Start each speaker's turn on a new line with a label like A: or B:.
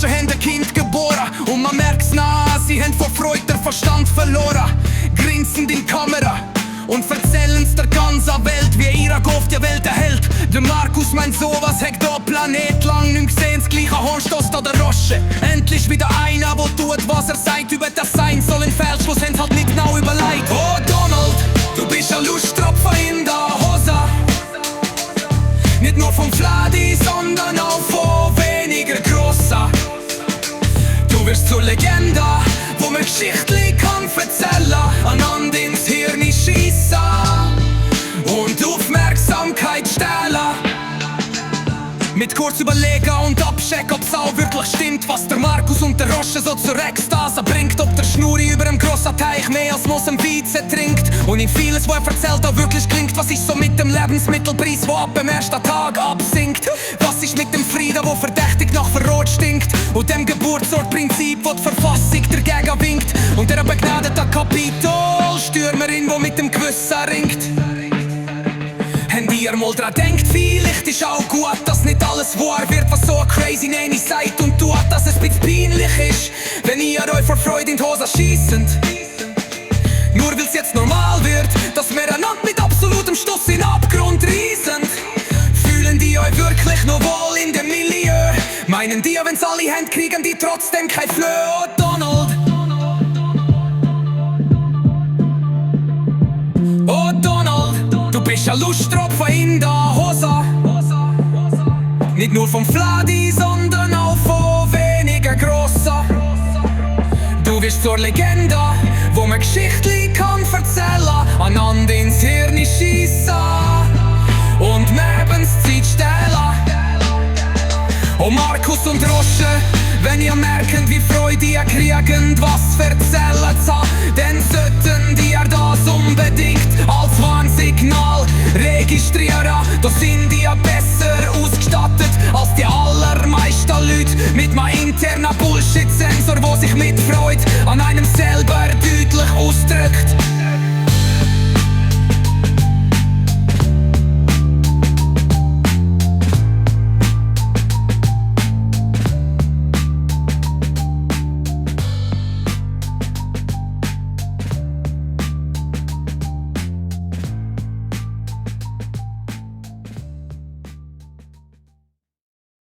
A: Roche haben ein Kind geboren und man merkt's nah, sie haben vor Freude den Verstand verloren. Grinsend in die Kamera und erzählen's der ganzen Welt, wie Irak auf die Welt erhält. Der Markus meint sowas, hat da Planet lang nicht gesehen, das gleiche Hornstoss an der Roche. Endlich wieder einer, wo tut, was er sagt, über das sein soll. Ein Fehlschluss haben's halt nicht genau überlegt. Oh Donald, du bist ein Lusttropfen in der Hose. Nicht nur vom Fladi, sondern auch von weniger Grossen. Du wirst zur Legende, wo man Geschichtli kann erzählen, einander ins Hirn schiessen und Aufmerksamkeit stehlen. Mit kurz überlegen und abchecken, ob's auch wirklich stimmt, was der Markus und der Roche so zur Ekstase bringt. Ob der Schnuri über dem grossen Teich mehr als Mosambik trinkt und ihm vieles, was er erzählt, auch wirklich klingt. Was ist so mit dem Lebensmittelpreis, wo ab dem ersten Tag absinkt? Was ist mit dem Frieden, wo verdächtig nach Verrot stinkt? Und dem Geburtsortprinzip, wo die Verfassung dagegen winkt? Und der begnadete Kapitolstürmerin, wo mit dem Gewissen ringt? Habt ihr mal dran denkt, vielleicht ist auch gut, dass nicht alles wahr wird, was so crazy Nanny sagt und tut, dass es ein bisschen peinlich ist, wenn ihr euch vor Freude in die Hose schiessend. Nur weil's jetzt normal wird, dass wir einander mit absolutem Stuss in den Abgrund reisen. Fühlen die euch wirklich noch wohl in dem Milieu? Meinen die, wenn's alle haben, kriegen die trotzdem kein Flö? Oh Donald, oh Donald, du bist ein Lusttropfen in der Hose. Nicht nur vom Fladi, sondern auch von weniger Grossen. Du wirst zur Legende, wo man Geschichtli kann erzählen, einander ins Hirn schiessen und Lebenszeit stehlen. Oh Markus und Roche, wenn ihr merkt, wie Freude ihr kriegt, was erzählen zu haben, dann sollten die das unbedingt als Warnsignal registrieren. Da sind die besser ausgestattet als die allermeisten Leute mit einem internen Bullshit-Sensor, wo sich mit Freude an